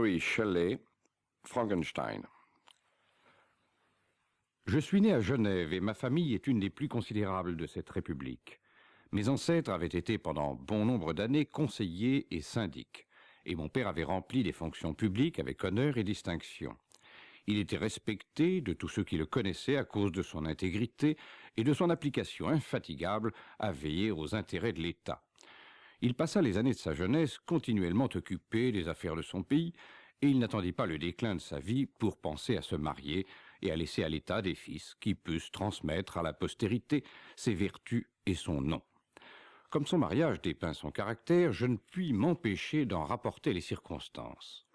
Mary Shelley, Frankenstein. Je suis né à Genève et ma famille est une des plus considérables de cette République. Mes ancêtres avaient été pendant bon nombre d'années conseillers et syndics, et mon père avait rempli des fonctions publiques avec honneur et distinction. Il était respecté de tous ceux qui le connaissaient à cause de son intégrité et de son application infatigable à veiller aux intérêts de l'État. Il passa les années de sa jeunesse continuellement occupé des affaires de son pays, et il n'attendit pas le déclin de sa vie pour penser à se marier et à laisser à l'État des fils qui pussent transmettre à la postérité ses vertus et son nom. Comme son mariage dépeint son caractère, je ne puis m'empêcher d'en rapporter les circonstances.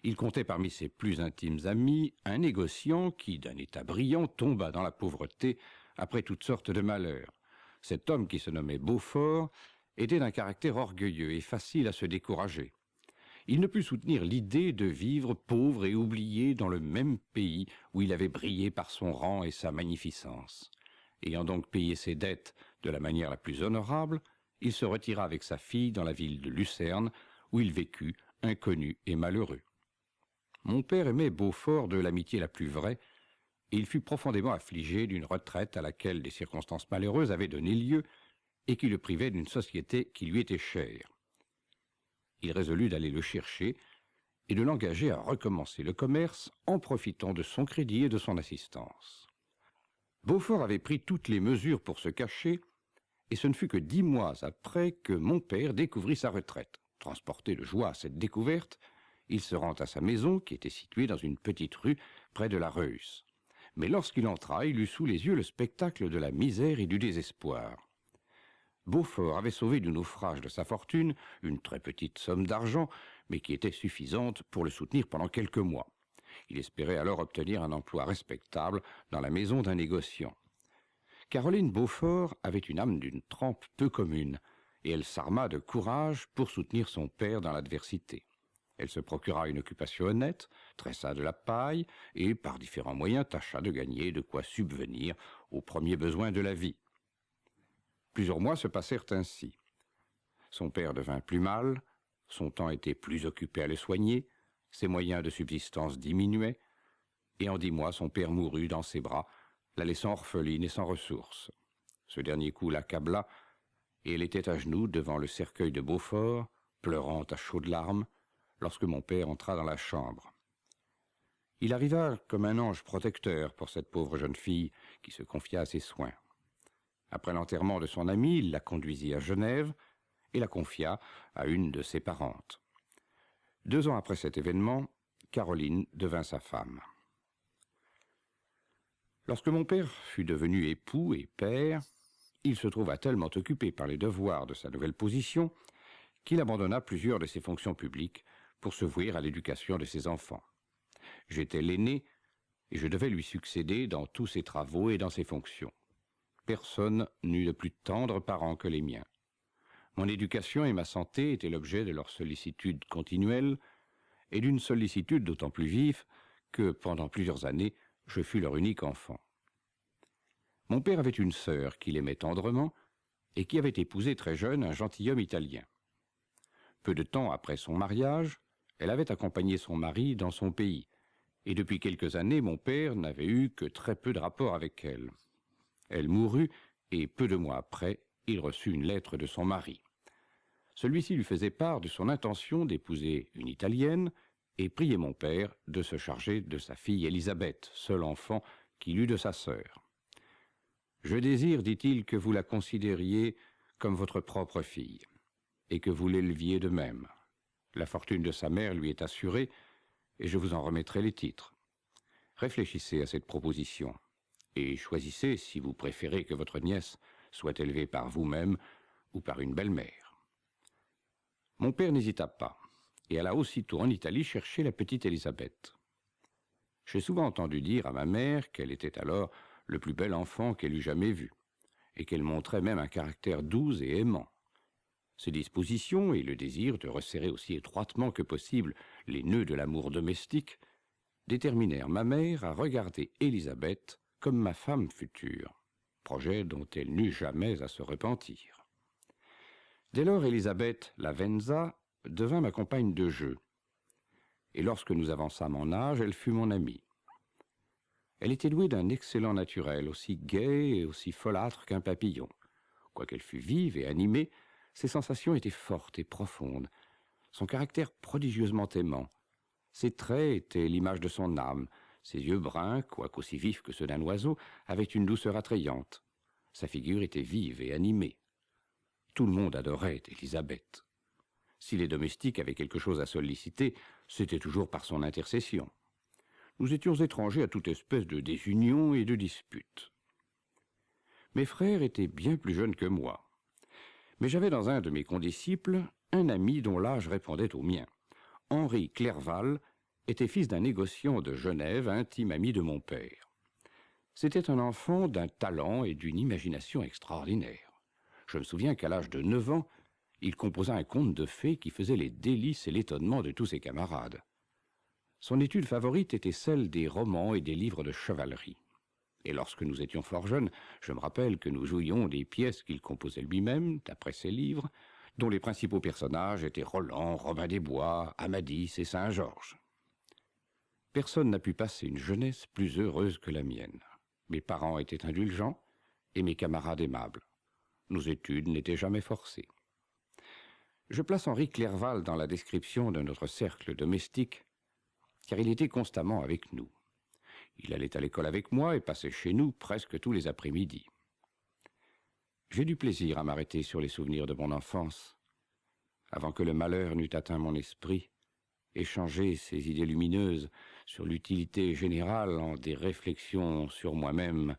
Il comptait parmi ses plus intimes amis un négociant qui, d'un état brillant, tomba dans la pauvreté après toutes sortes de malheurs. Cet homme, qui se nommait Beaufort, était d'un caractère orgueilleux et facile à se décourager. Il ne put soutenir l'idée de vivre pauvre et oublié dans le même pays où il avait brillé par son rang et sa magnificence. Ayant donc payé ses dettes de la manière la plus honorable, il se retira avec sa fille dans la ville de Lucerne, où il vécut, inconnu et malheureux. Mon père aimait Beaufort de l'amitié la plus vraie, et il fut profondément affligé d'une retraite à laquelle des circonstances malheureuses avaient donné lieu, et qui le privait d'une société qui lui était chère. Il résolut d'aller le chercher et de l'engager à recommencer le commerce en profitant de son crédit et de son assistance. Beaufort avait pris toutes les mesures pour se cacher, et ce ne fut que 10 mois après que mon père découvrit sa retraite. Transporté de joie à cette découverte, il se rend à sa maison, qui était située dans une petite rue près de la Reuss. Mais lorsqu'il entra, il eut sous les yeux le spectacle de la misère et du désespoir. Beaufort avait sauvé du naufrage de sa fortune une très petite somme d'argent, mais qui était suffisante pour le soutenir pendant quelques mois. Il espérait alors obtenir un emploi respectable dans la maison d'un négociant. Caroline Beaufort avait une âme d'une trempe peu commune, et elle s'arma de courage pour soutenir son père dans l'adversité. Elle se procura une occupation honnête, tressa de la paille, et par différents moyens tâcha de gagner de quoi subvenir aux premiers besoins de la vie. Plusieurs mois se passèrent ainsi. Son père devint plus mal, son temps était plus occupé à le soigner, ses moyens de subsistance diminuaient, et en 10 mois son père mourut dans ses bras, la laissant orpheline et sans ressources. Ce dernier coup l'accabla, et elle était à genoux devant le cercueil de Beaufort, pleurant à chaudes larmes, lorsque mon père entra dans la chambre. Il arriva comme un ange protecteur pour cette pauvre jeune fille qui se confia à ses soins. Après l'enterrement de son ami, il la conduisit à Genève et la confia à une de ses parentes. 2 ans après cet événement, Caroline devint sa femme. Lorsque mon père fut devenu époux et père, il se trouva tellement occupé par les devoirs de sa nouvelle position qu'il abandonna plusieurs de ses fonctions publiques pour se vouer à l'éducation de ses enfants. J'étais l'aîné et je devais lui succéder dans tous ses travaux et dans ses fonctions. Personne n'eut de plus tendres parents que les miens. Mon éducation et ma santé étaient l'objet de leur sollicitude continuelle, et d'une sollicitude d'autant plus vive que, pendant plusieurs années, je fus leur unique enfant. Mon père avait une sœur qu'il aimait tendrement, et qui avait épousé très jeune un gentilhomme italien. Peu de temps après son mariage, elle avait accompagné son mari dans son pays, et depuis quelques années, mon père n'avait eu que très peu de rapport avec elle. Elle mourut, et peu de mois après, il reçut une lettre de son mari. Celui-ci lui faisait part de son intention d'épouser une Italienne et priait mon père de se charger de sa fille Élisabeth, seul enfant qu'il eut de sa sœur. « Je désire, dit-il, que vous la considériez comme votre propre fille, et que vous l'éleviez de même. La fortune de sa mère lui est assurée, et je vous en remettrai les titres. Réfléchissez à cette proposition. Et choisissez si vous préférez que votre nièce soit élevée par vous-même ou par une belle-mère. » Mon père n'hésita pas, et alla aussitôt en Italie chercher la petite Élisabeth. J'ai souvent entendu dire à ma mère qu'elle était alors le plus bel enfant qu'elle eût jamais vu, et qu'elle montrait même un caractère doux et aimant. Ces dispositions et le désir de resserrer aussi étroitement que possible les nœuds de l'amour domestique déterminèrent ma mère à regarder Élisabeth comme ma femme future, projet dont elle n'eut jamais à se repentir. Dès lors, Élisabeth Lavenza devint ma compagne de jeu. et lorsque nous avançâmes en âge, elle fut mon amie. Elle était douée d'un excellent naturel, aussi gai et aussi folâtre qu'un papillon. Quoiqu'elle fût vive et animée, ses sensations étaient fortes et profondes, son caractère prodigieusement aimant. Ses traits étaient l'image de son âme, ses yeux bruns, quoique aussi vifs que ceux d'un oiseau, avaient une douceur attrayante. Sa figure était vive et animée. Tout le monde adorait Élisabeth. Si les domestiques avaient quelque chose à solliciter, c'était toujours par son intercession. Nous étions étrangers à toute espèce de désunion et de dispute. Mes frères étaient bien plus jeunes que moi. Mais j'avais dans un de mes condisciples un ami dont l'âge répondait au mien. Henri Clerval était fils d'un négociant de Genève, intime ami de mon père. C'était un enfant d'un talent et d'une imagination extraordinaires. Je me souviens qu'à l'âge de 9 ans, il composa un conte de fées qui faisait les délices et l'étonnement de tous ses camarades. Son étude favorite était celle des romans et des livres de chevalerie. Et lorsque nous étions fort jeunes, je me rappelle que nous jouions des pièces qu'il composait lui-même, d'après ses livres, dont les principaux personnages étaient Roland, Robin des Bois, Amadis et Saint-Georges. Personne n'a pu passer une jeunesse plus heureuse que la mienne. Mes parents étaient indulgents et mes camarades aimables. Nos études n'étaient jamais forcées. Je place Henri Clerval dans la description de notre cercle domestique, car il était constamment avec nous. Il allait à l'école avec moi et passait chez nous presque tous les après-midi. J'ai du plaisir à m'arrêter sur les souvenirs de mon enfance, avant que le malheur n'eût atteint mon esprit et changé ses idées lumineuses sur l'utilité générale en des réflexions sur moi-même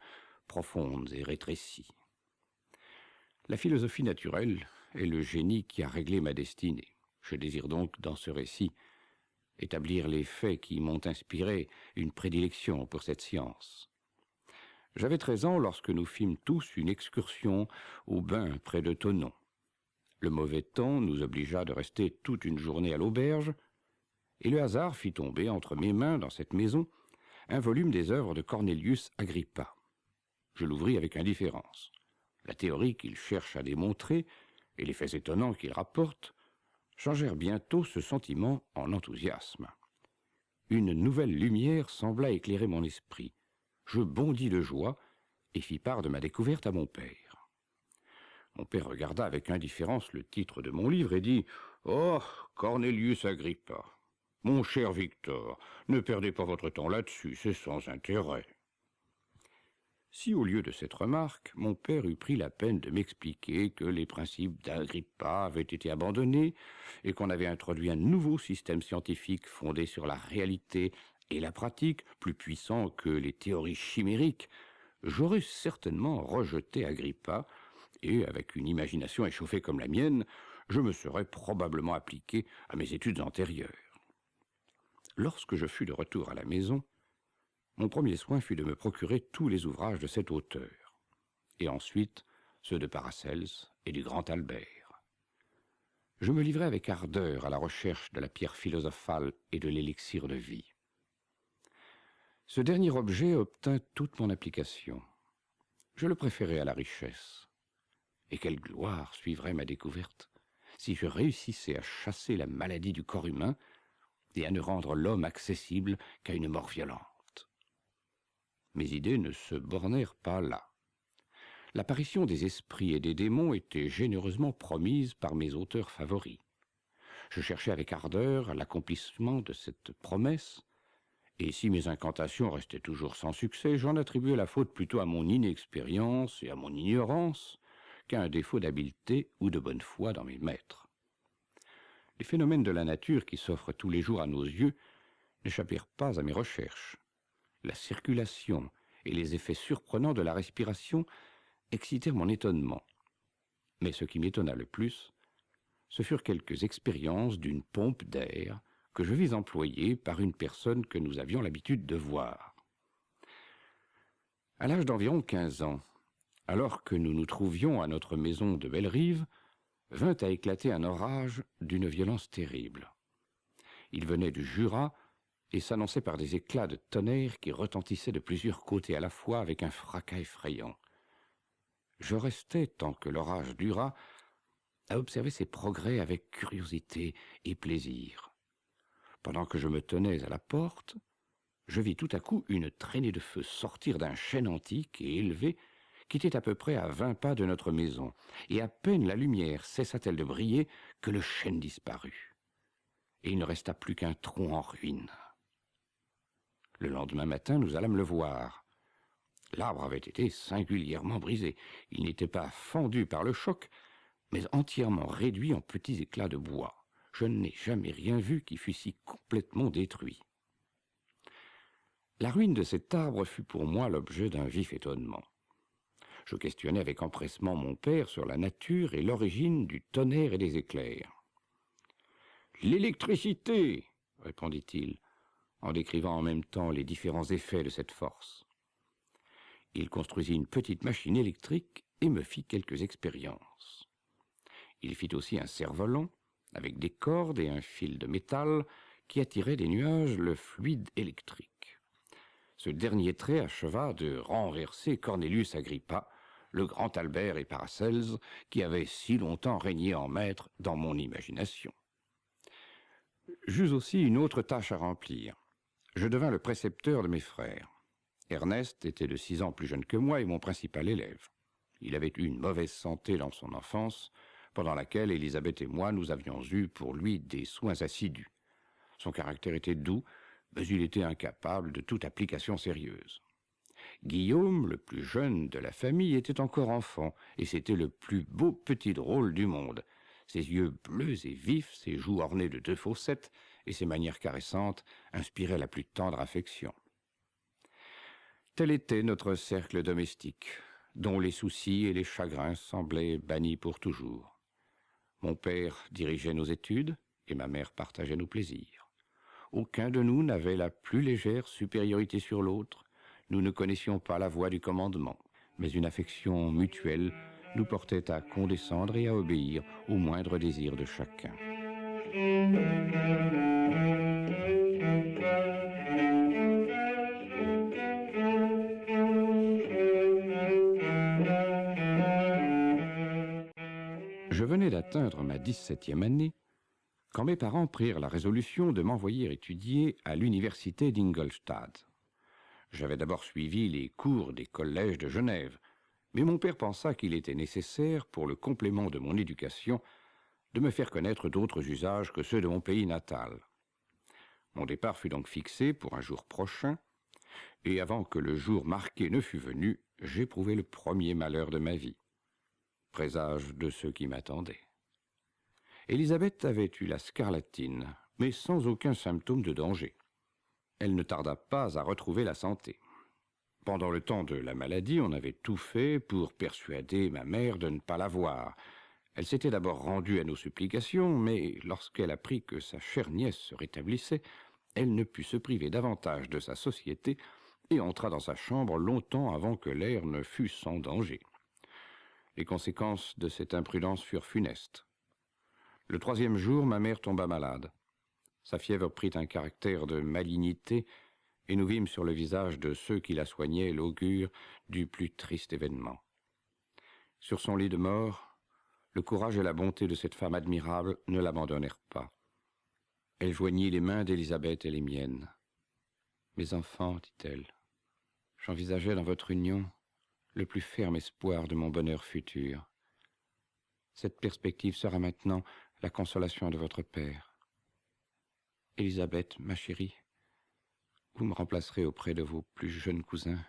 profondes et rétrécies. La philosophie naturelle est le génie qui a réglé ma destinée. Je désire donc, dans ce récit, établir les faits qui m'ont inspiré une prédilection pour cette science. J'avais 13 ans lorsque nous fîmes tous une excursion au bain près de Thonon. Le mauvais temps nous obligea de rester toute une journée à l'auberge, et le hasard fit tomber entre mes mains, dans cette maison, un volume des œuvres de Cornelius Agrippa. Je l'ouvris avec indifférence. La théorie qu'il cherche à démontrer et les faits étonnants qu'il rapporte changèrent bientôt ce sentiment en enthousiasme. Une nouvelle lumière sembla éclairer mon esprit. Je bondis de joie et fis part de ma découverte à mon père. Mon père regarda avec indifférence le titre de mon livre et dit « Oh, Cornelius Agrippa, mon cher Victor, ne perdez pas votre temps là-dessus, c'est sans intérêt. » Si, au lieu de cette remarque, mon père eût pris la peine de m'expliquer que les principes d'Agrippa avaient été abandonnés et qu'on avait introduit un nouveau système scientifique fondé sur la réalité et la pratique, plus puissant que les théories chimériques, j'aurais certainement rejeté Agrippa et, avec une imagination échauffée comme la mienne, je me serais probablement appliqué à mes études antérieures. Lorsque je fus de retour à la maison, mon premier soin fut de me procurer tous les ouvrages de cet auteur, et ensuite ceux de Paracels et du grand Albert. Je me livrai avec ardeur à la recherche de la pierre philosophale et de l'élixir de vie. Ce dernier objet obtint toute mon application. Je le préférais à la richesse. Et quelle gloire suivrait ma découverte si je réussissais à chasser la maladie du corps humain et à ne rendre l'homme accessible qu'à une mort violente. Mes idées ne se bornèrent pas là. L'apparition des esprits et des démons était généreusement promise par mes auteurs favoris. Je cherchais avec ardeur l'accomplissement de cette promesse, et si mes incantations restaient toujours sans succès, j'en attribuais la faute plutôt à mon inexpérience et à mon ignorance qu'à un défaut d'habileté ou de bonne foi dans mes maîtres. Les phénomènes de la nature qui s'offrent tous les jours à nos yeux n'échappèrent pas à mes recherches. La circulation et les effets surprenants de la respiration excitèrent mon étonnement. Mais ce qui m'étonna le plus, ce furent quelques expériences d'une pompe d'air que je vis employée par une personne que nous avions l'habitude de voir. À l'âge d'environ 15 ans, alors que nous nous trouvions à notre maison de Bellerive, vint à éclater un orage d'une violence terrible. Il venait du Jura et s'annonçait par des éclats de tonnerre qui retentissaient de plusieurs côtés à la fois avec un fracas effrayant. Je restai, tant que l'orage dura, à observer ces progrès avec curiosité et plaisir. Pendant que je me tenais à la porte, je vis tout à coup une traînée de feu sortir d'un chêne antique et élevé qui était à peu près à 20 pas de notre maison, et à peine la lumière cessa-t-elle de briller que le chêne disparut, et il ne resta plus qu'un tronc en ruine. Le lendemain matin, nous allâmes le voir. L'arbre avait été singulièrement brisé. Il n'était pas fendu par le choc, mais entièrement réduit en petits éclats de bois. Je n'ai jamais rien vu qui fût si complètement détruit. La ruine de cet arbre fut pour moi l'objet d'un vif étonnement. Je questionnai avec empressement mon père sur la nature et l'origine du tonnerre et des éclairs. « L'électricité !» répondit-il, en décrivant en même temps les différents effets de cette force. Il construisit une petite machine électrique et me fit quelques expériences. Il fit aussi un cerf-volant avec des cordes et un fil de métal qui attirait des nuages le fluide électrique. Ce dernier trait acheva de renverser Cornelius Agrippa, le grand Albert et Paracelse, qui avait si longtemps régné en maître dans mon imagination. J'eus aussi une autre tâche à remplir. Je devins le précepteur de mes frères. Ernest était de 6 ans plus jeune que moi et mon principal élève. Il avait eu une mauvaise santé dans son enfance, pendant laquelle Élisabeth et moi nous avions eu pour lui des soins assidus. Son caractère était doux, mais il était incapable de toute application sérieuse. Guillaume, le plus jeune de la famille, était encore enfant, et c'était le plus beau petit drôle du monde. Ses yeux bleus et vifs, ses joues ornées de 2 fossettes, et ses manières caressantes inspiraient la plus tendre affection. Tel était notre cercle domestique, dont les soucis et les chagrins semblaient bannis pour toujours. Mon père dirigeait nos études, et ma mère partageait nos plaisirs. Aucun de nous n'avait la plus légère supériorité sur l'autre. Nous ne connaissions pas la voie du commandement, mais une affection mutuelle nous portait à condescendre et à obéir au moindre désir de chacun. Je venais d'atteindre ma 17e année quand mes parents prirent la résolution de m'envoyer étudier à l'université d'Ingolstadt. J'avais d'abord suivi les cours des collèges de Genève, mais mon père pensa qu'il était nécessaire, pour le complément de mon éducation, de me faire connaître d'autres usages que ceux de mon pays natal. Mon départ fut donc fixé pour un jour prochain, et avant que le jour marqué ne fût venu, j'éprouvai le premier malheur de ma vie, présage de ceux qui m'attendaient. Élisabeth avait eu la scarlatine, mais sans aucun symptôme de danger. Elle ne tarda pas à retrouver la santé. Pendant le temps de la maladie, on avait tout fait pour persuader ma mère de ne pas la voir. Elle s'était d'abord rendue à nos supplications, mais lorsqu'elle apprit que sa chère nièce se rétablissait, elle ne put se priver davantage de sa société et entra dans sa chambre longtemps avant que l'air ne fût sans danger. Les conséquences de cette imprudence furent funestes. Le 3e jour, ma mère tomba malade. Sa fièvre prit un caractère de malignité, et nous vîmes sur le visage de ceux qui la soignaient l'augure du plus triste événement. Sur son lit de mort, le courage et la bonté de cette femme admirable ne l'abandonnèrent pas. Elle joignit les mains d'Élisabeth et les miennes. « Mes enfants, dit-elle, j'envisageais dans votre union le plus ferme espoir de mon bonheur futur. Cette perspective sera maintenant la consolation de votre père. Élisabeth, ma chérie, vous me remplacerez auprès de vos plus jeunes cousins.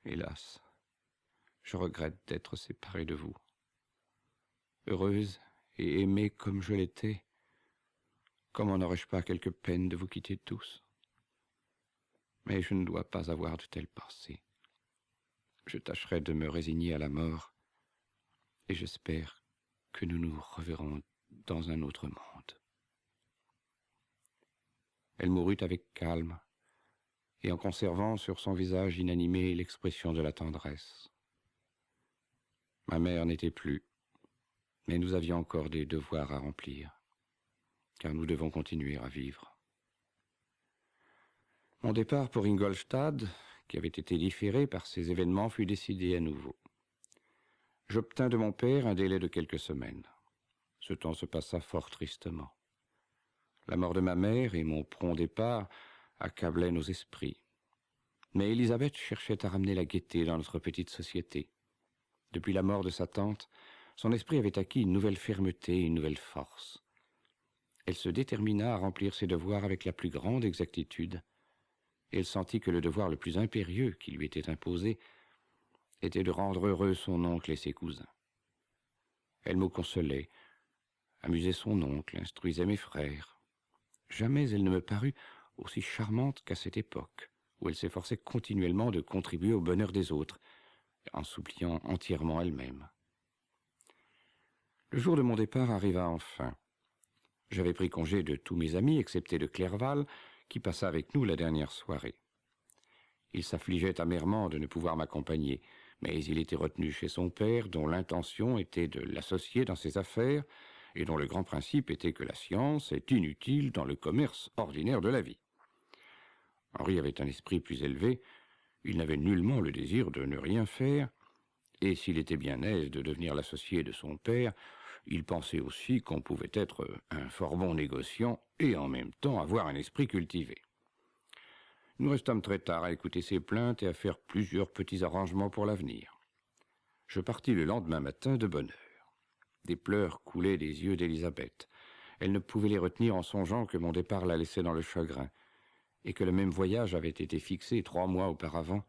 Hélas, je regrette d'être séparé de vous. Heureuse et aimée comme je l'étais, comment n'aurais-je pas quelque peine de vous quitter tous? Mais je ne dois pas avoir de telles pensées. Je tâcherai de me résigner à la mort, et j'espère que nous nous reverrons dans un autre monde. Elle mourut avec calme, et en conservant sur son visage inanimé l'expression de la tendresse. Ma mère n'était plus, mais nous avions encore des devoirs à remplir, car nous devons continuer à vivre. Mon départ pour Ingolstadt, qui avait été différé par ces événements, fut décidé à nouveau. J'obtins de mon père un délai de quelques semaines. Ce temps se passa fort tristement. La mort de ma mère et mon prompt départ accablaient nos esprits. Mais Elisabeth cherchait à ramener la gaieté dans notre petite société. Depuis la mort de sa tante, son esprit avait acquis une nouvelle fermeté et une nouvelle force. Elle se détermina à remplir ses devoirs avec la plus grande exactitude. Elle sentit que le devoir le plus impérieux qui lui était imposé était de rendre heureux son oncle et ses cousins. Elle me consolait, amusait son oncle, instruisait mes frères. Jamais elle ne me parut aussi charmante qu'à cette époque, où elle s'efforçait continuellement de contribuer au bonheur des autres, en s'oubliant entièrement elle-même. Le jour de mon départ arriva enfin. J'avais pris congé de tous mes amis, excepté de Clerval, qui passa avec nous la dernière soirée. Il s'affligeait amèrement de ne pouvoir m'accompagner, mais il était retenu chez son père, dont l'intention était de l'associer dans ses affaires, et dont le grand principe était que la science est inutile dans le commerce ordinaire de la vie. Henri avait un esprit plus élevé, il n'avait nullement le désir de ne rien faire, et s'il était bien aise de devenir l'associé de son père, il pensait aussi qu'on pouvait être un fort bon négociant et en même temps avoir un esprit cultivé. Nous restâmes très tard à écouter ses plaintes et à faire plusieurs petits arrangements pour l'avenir. Je partis le lendemain matin de bonne heure. Des pleurs coulaient des yeux d'Elisabeth. Elle ne pouvait les retenir en songeant que mon départ la laissait dans le chagrin, et que le même voyage avait été fixé 3 mois auparavant,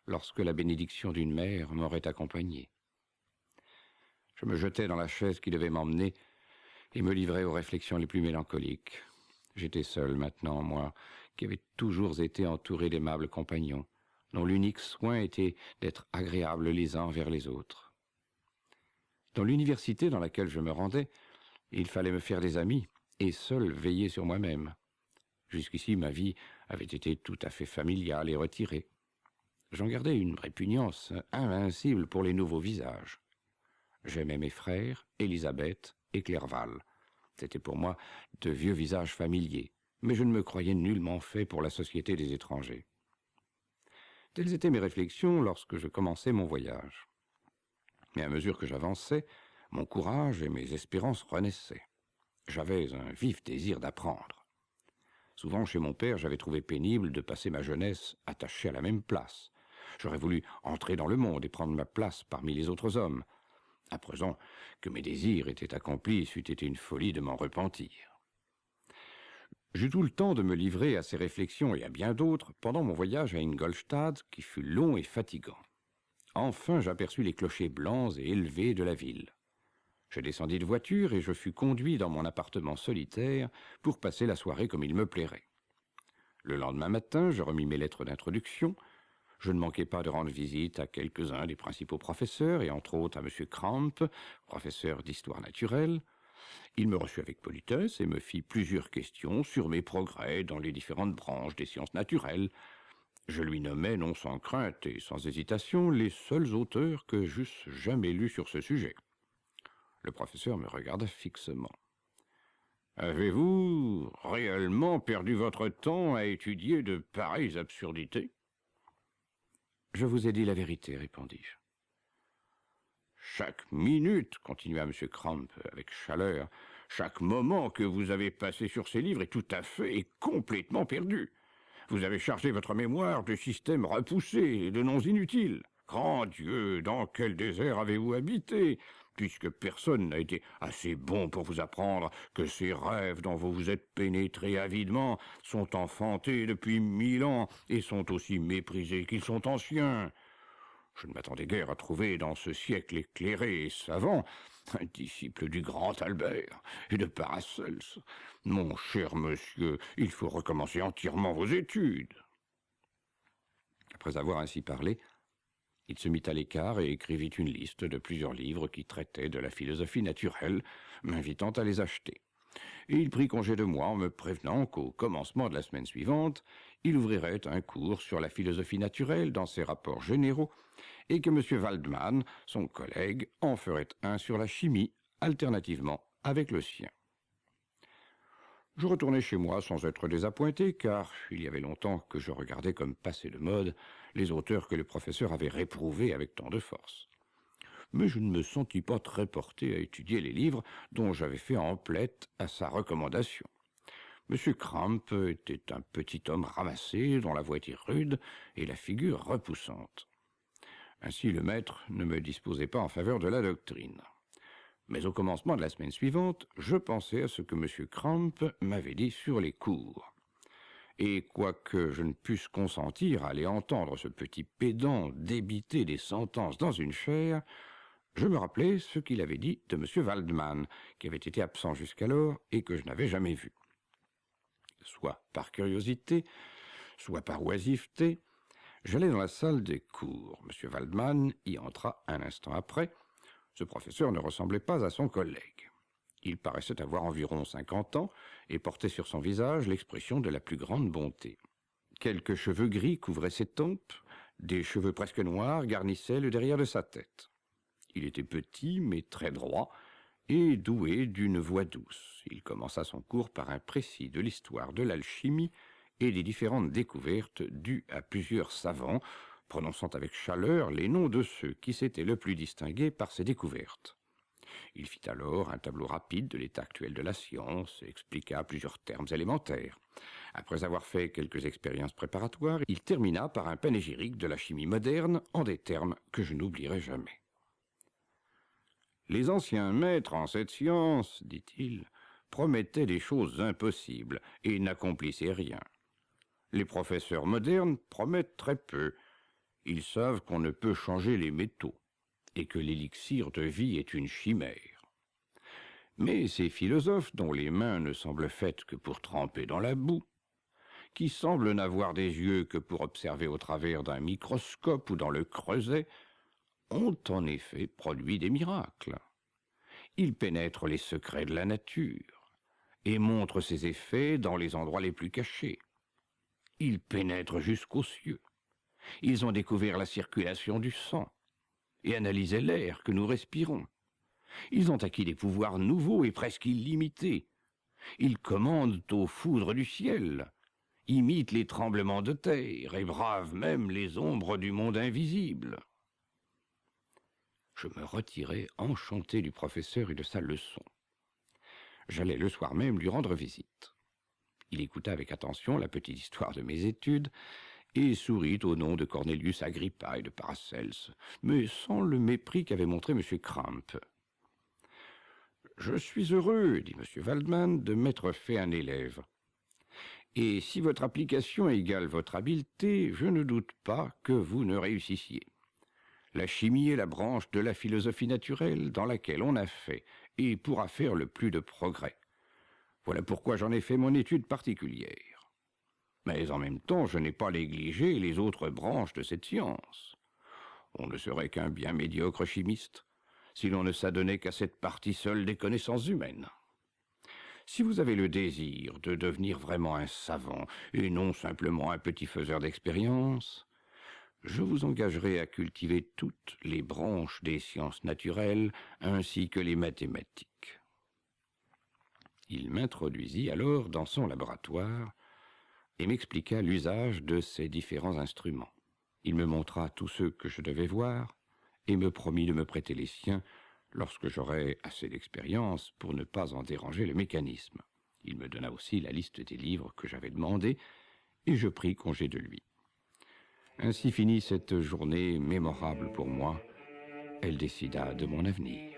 lorsque la bénédiction d'une mère m'aurait accompagné. Je me jetai dans la chaise qui devait m'emmener et me livrai aux réflexions les plus mélancoliques. J'étais seul maintenant, moi, qui avais toujours été entouré d'aimables compagnons, dont l'unique soin était d'être agréables les uns envers les autres. Dans l'université dans laquelle je me rendais, il fallait me faire des amis et seul veiller sur moi-même. Jusqu'ici, ma vie avait été tout à fait familiale et retirée. J'en gardais une répugnance invincible pour les nouveaux visages. J'aimais mes frères, Elisabeth et Clerval. C'était pour moi de vieux visages familiers, mais je ne me croyais nullement fait pour la société des étrangers. Telles étaient mes réflexions lorsque je commençais mon voyage. Mais à mesure que j'avançais, mon courage et mes espérances renaissaient. J'avais un vif désir d'apprendre. Souvent, chez mon père, j'avais trouvé pénible de passer ma jeunesse attachée à la même place. J'aurais voulu entrer dans le monde et prendre ma place parmi les autres hommes. À présent que mes désirs étaient accomplis, c'eût été une folie de m'en repentir. J'eus tout le temps de me livrer à ces réflexions et à bien d'autres pendant mon voyage à Ingolstadt, qui fut long et fatigant. Enfin, j'aperçus les clochers blancs et élevés de la ville. Je descendis de voiture et je fus conduit dans mon appartement solitaire pour passer la soirée comme il me plairait. Le lendemain matin, je remis mes lettres d'introduction. Je ne manquai pas de rendre visite à quelques-uns des principaux professeurs, et entre autres à M. Kramp, professeur d'histoire naturelle. Il me reçut avec politesse et me fit plusieurs questions sur mes progrès dans les différentes branches des sciences naturelles. Je lui nommai, non sans crainte et sans hésitation, les seuls auteurs que j'eusse jamais lus sur ce sujet. Le professeur me regarda fixement. « Avez-vous réellement perdu votre temps à étudier de pareilles absurdités ?» « Je vous ai dit la vérité, répondis-je. »« Chaque minute, continua M. Kramp avec chaleur, chaque moment que vous avez passé sur ces livres est tout à fait et complètement perdu. Vous avez chargé votre mémoire de systèmes repoussés et de noms inutiles. Grand Dieu, dans quel désert avez-vous habité, puisque personne n'a été assez bon pour vous apprendre que ces rêves dont vous vous êtes pénétré avidement sont enfantés depuis 1000 ans et sont aussi méprisés qu'ils sont anciens. Je ne m'attendais guère à trouver dans ce siècle éclairé et savant un disciple du grand Albert et de Paracels. Mon cher monsieur, il faut recommencer entièrement vos études. » Après avoir ainsi parlé, il se mit à l'écart et écrivit une liste de plusieurs livres qui traitaient de la philosophie naturelle, m'invitant à les acheter. Et il prit congé de moi en me prévenant qu'au commencement de la semaine suivante, il ouvrirait un cours sur la philosophie naturelle dans ses rapports généraux et que M. Waldman, son collègue, en ferait un sur la chimie, alternativement avec le sien. Je retournai chez moi sans être désappointé, car il y avait longtemps que je regardais comme passés de mode les auteurs que le professeur avait réprouvés avec tant de force. Mais je ne me sentis pas très porté à étudier les livres dont j'avais fait emplette à sa recommandation. M. Kramp était un petit homme ramassé, dont la voix était rude et la figure repoussante. Ainsi, le maître ne me disposait pas en faveur de la doctrine. Mais au commencement de la semaine suivante, je pensais à ce que M. Kramp m'avait dit sur les cours. Et quoique je ne pusse consentir à aller entendre ce petit pédant débiter des sentences dans une chaire, je me rappelais ce qu'il avait dit de M. Waldman, qui avait été absent jusqu'alors et que je n'avais jamais vu. Soit par curiosité, soit par oisiveté, j'allai dans la salle des cours. M. Waldman y entra un instant après. Ce professeur ne ressemblait pas à son collègue. Il paraissait avoir environ 50 ans et portait sur son visage l'expression de la plus grande bonté. Quelques cheveux gris couvraient ses tempes, des cheveux presque noirs garnissaient le derrière de sa tête. Il était petit mais très droit et doué d'une voix douce. Il commença son cours par un précis de l'histoire de l'alchimie et des différentes découvertes dues à plusieurs savants, prononçant avec chaleur les noms de ceux qui s'étaient le plus distingués par ces découvertes. Il fit alors un tableau rapide de l'état actuel de la science et expliqua plusieurs termes élémentaires. Après avoir fait quelques expériences préparatoires, il termina par un panégyrique de la chimie moderne en des termes que je n'oublierai jamais. Les anciens maîtres en cette science, dit-il, promettaient des choses impossibles et n'accomplissaient rien. Les professeurs modernes promettent très peu. Ils savent qu'on ne peut changer les métaux et que l'élixir de vie est une chimère. Mais ces philosophes dont les mains ne semblent faites que pour tremper dans la boue, qui semblent n'avoir des yeux que pour observer au travers d'un microscope ou dans le creuset, ont en effet produit des miracles. Ils pénètrent les secrets de la nature et montrent ses effets dans les endroits les plus cachés. Ils pénètrent jusqu'aux cieux. Ils ont découvert la circulation du sang et analysé l'air que nous respirons. Ils ont acquis des pouvoirs nouveaux et presque illimités. Ils commandent aux foudres du ciel, imitent les tremblements de terre et bravent même les ombres du monde invisible. Je me retirai enchanté du professeur et de sa leçon. J'allais le soir même lui rendre visite. Il écouta avec attention la petite histoire de mes études et sourit au nom de Cornelius Agrippa et de Paracels, mais sans le mépris qu'avait montré M. Kramp. « Je suis heureux, dit M. Waldman, de m'être fait un élève. Et si votre application égale votre habileté, je ne doute pas que vous ne réussissiez. La chimie est la branche de la philosophie naturelle dans laquelle on a fait et pourra faire le plus de progrès. Voilà pourquoi j'en ai fait mon étude particulière. Mais en même temps, je n'ai pas négligé les autres branches de cette science. On ne serait qu'un bien médiocre chimiste si l'on ne s'adonnait qu'à cette partie seule des connaissances humaines. Si vous avez le désir de devenir vraiment un savant et non simplement un petit faiseur d'expériences, je vous engagerai à cultiver toutes les branches des sciences naturelles ainsi que les mathématiques. » Il m'introduisit alors dans son laboratoire et m'expliqua l'usage de ces différents instruments. Il me montra tous ceux que je devais voir et me promit de me prêter les siens lorsque j'aurais assez d'expérience pour ne pas en déranger le mécanisme. Il me donna aussi la liste des livres que j'avais demandés et je pris congé de lui. Ainsi finit cette journée mémorable pour moi. Elle décida de mon avenir.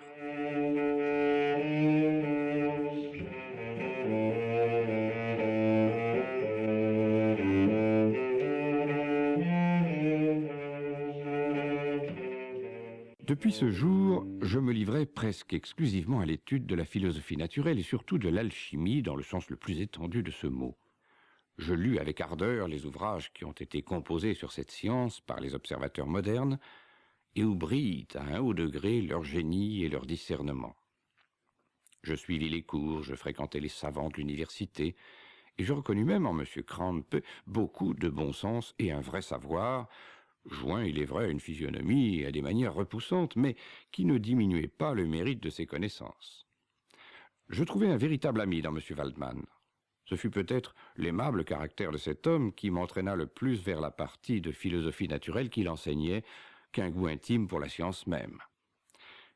Depuis ce jour, je me livrais presque exclusivement à l'étude de la philosophie naturelle et surtout de l'alchimie dans le sens le plus étendu de ce mot. Je lus avec ardeur les ouvrages qui ont été composés sur cette science par les observateurs modernes et où brillent à un haut degré leur génie et leur discernement. Je suivis les cours, je fréquentais les savants de l'université et je reconnus même en M. Kramp beaucoup de bon sens et un vrai savoir, joint, il est vrai, à une physionomie et à des manières repoussantes, mais qui ne diminuait pas le mérite de ses connaissances. Je trouvai un véritable ami dans M. Waldman. Ce fut peut-être l'aimable caractère de cet homme qui m'entraîna le plus vers la partie de philosophie naturelle qu'il enseignait qu'un goût intime pour la science même.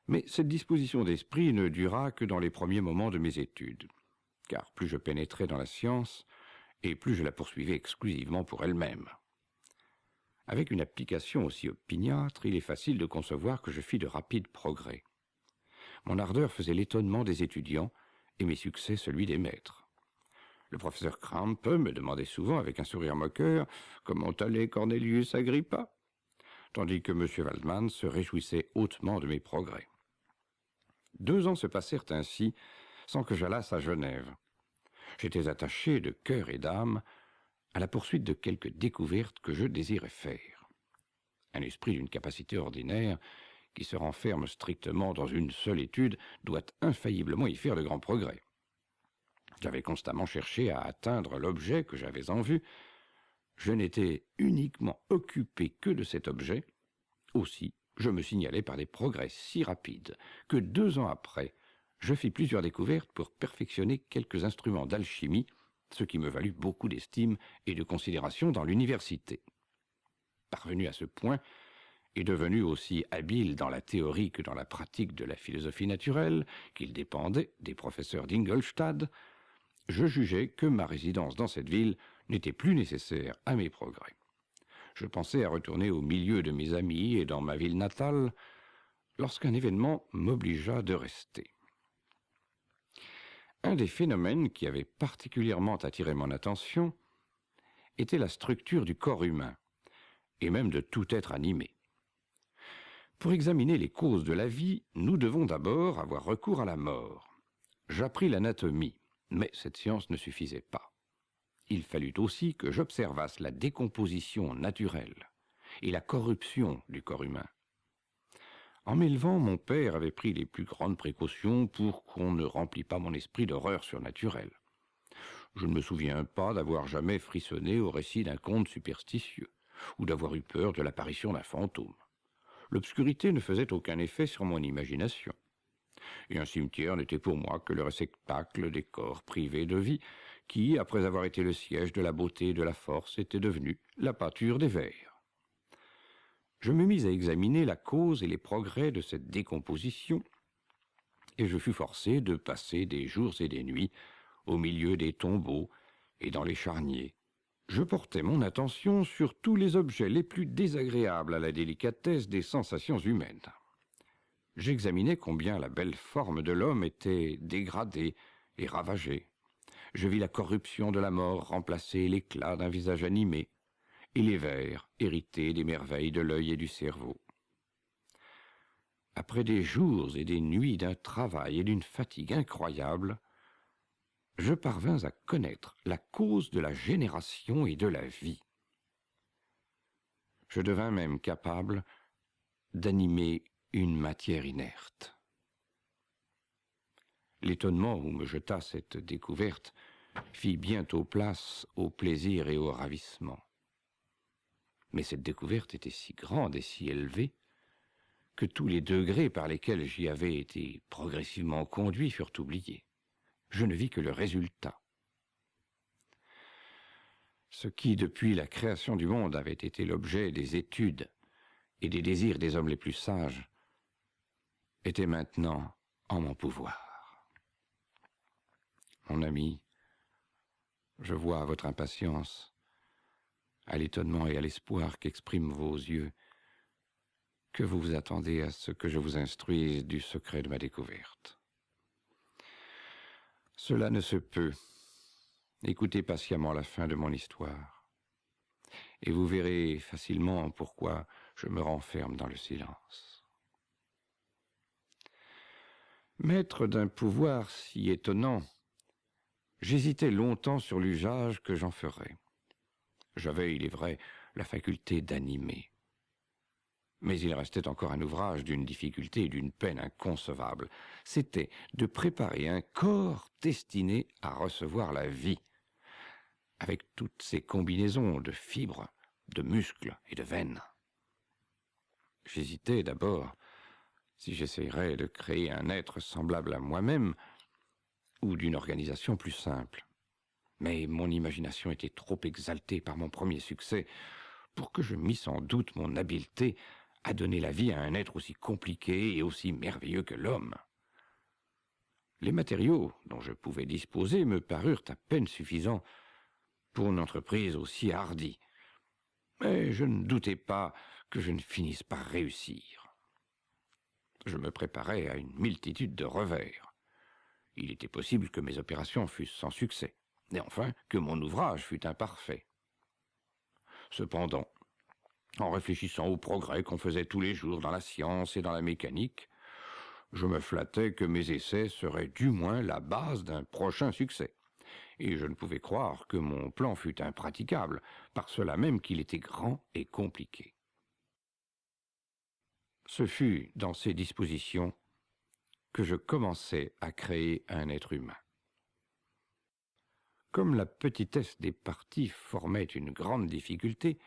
Mais cette disposition d'esprit ne dura que dans les premiers moments de mes études. car plus je pénétrais dans la science, et plus je la poursuivais exclusivement pour elle-même. Avec une application aussi opiniâtre, il est facile de concevoir que je fis de rapides progrès. Mon ardeur faisait l'étonnement des étudiants, et mes succès celui des maîtres. Le professeur Crampe me demandait souvent, avec un sourire moqueur, « Comment allait Cornelius Agrippa ?» tandis que M. Waldman se réjouissait hautement de mes progrès. 2 ans se passèrent ainsi, sans que j'allasse à Genève. J'étais attaché de cœur et d'âme à la poursuite de quelques découvertes que je désirais faire. Un esprit d'une capacité ordinaire, qui se renferme strictement dans une seule étude, doit infailliblement y faire de grands progrès. J'avais constamment cherché à atteindre l'objet que j'avais en vue. Je n'étais uniquement occupé que de cet objet. Aussi, je me signalais par des progrès si rapides que 2 ans après, je fis plusieurs découvertes pour perfectionner quelques instruments d'alchimie, ce qui me valut beaucoup d'estime et de considération dans l'université. Parvenu à ce point, et devenu aussi habile dans la théorie que dans la pratique de la philosophie naturelle, qu'il dépendait des professeurs d'Ingolstadt, je jugeai que ma résidence dans cette ville n'était plus nécessaire à mes progrès. Je pensais à retourner au milieu de mes amis et dans ma ville natale, lorsqu'un événement m'obligea de rester. Un des phénomènes qui avait particulièrement attiré mon attention était la structure du corps humain, et même de tout être animé. Pour examiner les causes de la vie, nous devons d'abord avoir recours à la mort. J'appris l'anatomie, mais cette science ne suffisait pas. Il fallut aussi que j'observasse la décomposition naturelle et la corruption du corps humain. En m'élevant, mon père avait pris les plus grandes précautions pour qu'on ne remplît pas mon esprit d'horreur surnaturelle. Je ne me souviens pas d'avoir jamais frissonné au récit d'un conte superstitieux, ou d'avoir eu peur de l'apparition d'un fantôme. L'obscurité ne faisait aucun effet sur mon imagination. Et un cimetière n'était pour moi que le réceptacle des corps privés de vie, qui, après avoir été le siège de la beauté et de la force, était devenu la pâture des vers. Je me mis à examiner la cause et les progrès de cette décomposition, et je fus forcé de passer des jours et des nuits au milieu des tombeaux et dans les charniers. Je portais mon attention sur tous les objets les plus désagréables à la délicatesse des sensations humaines. J'examinais combien la belle forme de l'homme était dégradée et ravagée. Je vis la corruption de la mort remplacer l'éclat d'un visage animé, et les vers hérités des merveilles de l'œil et du cerveau. Après des jours et des nuits d'un travail et d'une fatigue incroyables, je parvins à connaître la cause de la génération et de la vie. Je devins même capable d'animer une matière inerte. L'étonnement où me jeta cette découverte fit bientôt place au plaisir et au ravissement. Mais cette découverte était si grande et si élevée que tous les degrés par lesquels j'y avais été progressivement conduit furent oubliés. Je ne vis que le résultat. Ce qui, depuis la création du monde, avait été l'objet des études et des désirs des hommes les plus sages, était maintenant en mon pouvoir. Mon ami, je vois à votre impatience, à l'étonnement et à l'espoir qu'expriment vos yeux, que vous vous attendez à ce que je vous instruise du secret de ma découverte. Cela ne se peut. Écoutez patiemment la fin de mon histoire, et vous verrez facilement pourquoi je me renferme dans le silence. Maître d'un pouvoir si étonnant, j'hésitais longtemps sur l'usage que j'en ferais. J'avais, il est vrai, la faculté d'animer. Mais il restait encore un ouvrage d'une difficulté et d'une peine inconcevables. C'était de préparer un corps destiné à recevoir la vie, avec toutes ces combinaisons de fibres, de muscles et de veines. J'hésitais d'abord si j'essayerais de créer un être semblable à moi-même ou d'une organisation plus simple. Mais mon imagination était trop exaltée par mon premier succès pour que je misse en doute mon habileté à donner la vie à un être aussi compliqué et aussi merveilleux que l'homme. Les matériaux dont je pouvais disposer me parurent à peine suffisants pour une entreprise aussi hardie. Mais je ne doutais pas que je ne finisse par réussir. Je me préparais à une multitude de revers. Il était possible que mes opérations fussent sans succès, et enfin que mon ouvrage fût imparfait. Cependant, en réfléchissant aux progrès qu'on faisait tous les jours dans la science et dans la mécanique, je me flattais que mes essais seraient du moins la base d'un prochain succès. Et je ne pouvais croire que mon plan fût impraticable, par cela même qu'il était grand et compliqué. Ce fut dans ces dispositions que je commençai à créer un être humain. Comme la petitesse des parties formait une grande difficulté,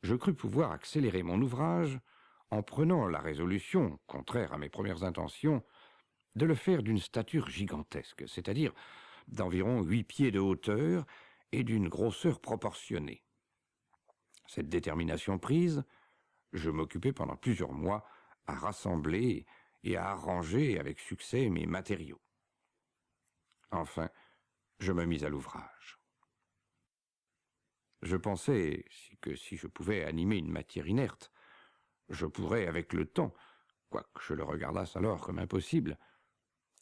je crus pouvoir accélérer mon ouvrage en prenant la résolution, contraire à mes premières intentions, de le faire d'une stature gigantesque, c'est-à-dire d'environ 8 pieds de hauteur et d'une grosseur proportionnée. Cette détermination prise, je m'occupais pendant plusieurs mois à rassembler et à arranger avec succès mes matériaux. Enfin, je me mis à l'ouvrage. Je pensais que si je pouvais animer une matière inerte, je pourrais, avec le temps, quoique je le regardasse alors comme impossible,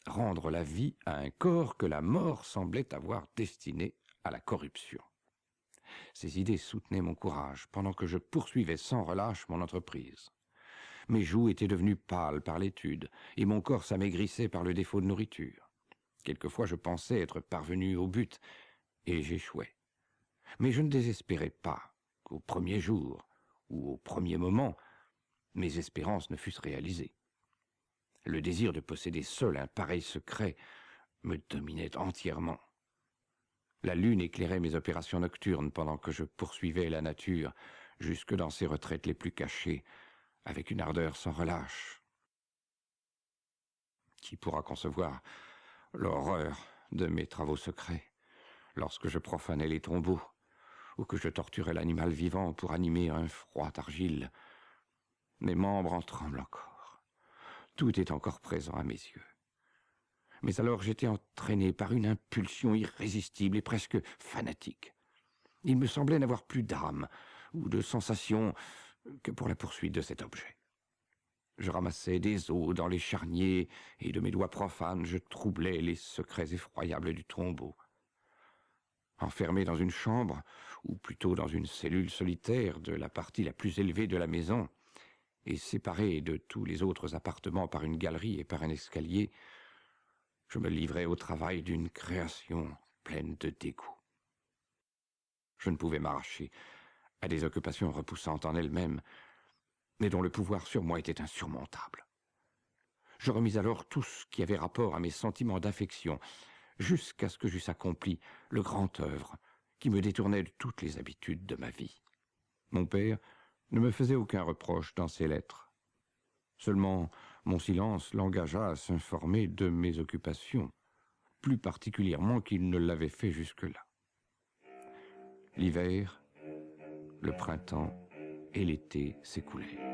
rendre la vie à un corps que la mort semblait avoir destiné à la corruption. Ces idées soutenaient mon courage pendant que je poursuivais sans relâche mon entreprise. Mes joues étaient devenues pâles par l'étude et mon corps s'amaigrissait par le défaut de nourriture. Quelquefois je pensais être parvenu au but et j'échouais. Mais je ne désespérais pas qu'au premier jour ou au premier moment, mes espérances ne fussent réalisées. Le désir de posséder seul un pareil secret me dominait entièrement. La lune éclairait mes opérations nocturnes pendant que je poursuivais la nature jusque dans ses retraites les plus cachées, avec une ardeur sans relâche. Qui pourra concevoir l'horreur de mes travaux secrets, lorsque je profanais les tombeaux, ou que je torturais l'animal vivant pour animer un froid argile. Mes membres en tremblent encore. Tout est encore présent à mes yeux. Mais alors j'étais entraîné par une impulsion irrésistible et presque fanatique. Il me semblait n'avoir plus d'âme ou de sensation que pour la poursuite de cet objet. Je ramassais des os dans les charniers et de mes doigts profanes je troublais les secrets effroyables du tombeau. Enfermé dans une chambre, ou plutôt dans une cellule solitaire de la partie la plus élevée de la maison, et séparé de tous les autres appartements par une galerie et par un escalier, je me livrais au travail d'une création pleine de dégoût. Je ne pouvais m'arracher à des occupations repoussantes en elles-mêmes, mais dont le pouvoir sur moi était insurmontable. Je remis alors tout ce qui avait rapport à mes sentiments d'affection, jusqu'à ce que j'eusse accompli le grand œuvre qui me détournait de toutes les habitudes de ma vie. Mon père ne me faisait aucun reproche dans ses lettres. Seulement, mon silence l'engagea à s'informer de mes occupations, plus particulièrement qu'il ne l'avait fait jusque-là. L'hiver, le printemps et l'été s'écoulèrent.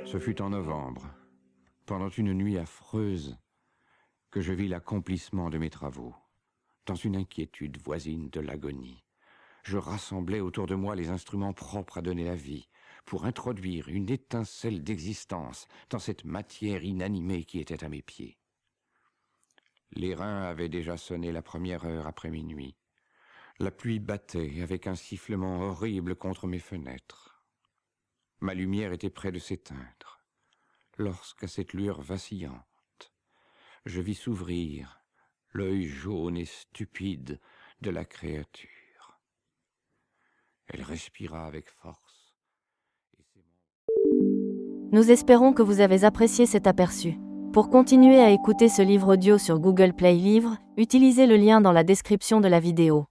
Ce fut en novembre, pendant une nuit affreuse, que je vis l'accomplissement de mes travaux. Dans une inquiétude voisine de l'agonie, je rassemblais autour de moi les instruments propres à donner la vie, pour introduire une étincelle d'existence dans cette matière inanimée qui était à mes pieds. Les reins avaient déjà sonné la première heure après minuit. La pluie battait avec un sifflement horrible contre mes fenêtres. Ma lumière était près de s'éteindre, lorsqu'à cette lueur vacillante, je vis s'ouvrir l'œil jaune et stupide de la créature. Elle respira avec force. Nous espérons que vous avez apprécié cet aperçu. Pour continuer à écouter ce livre audio sur Google Play Livres, utilisez le lien dans la description de la vidéo.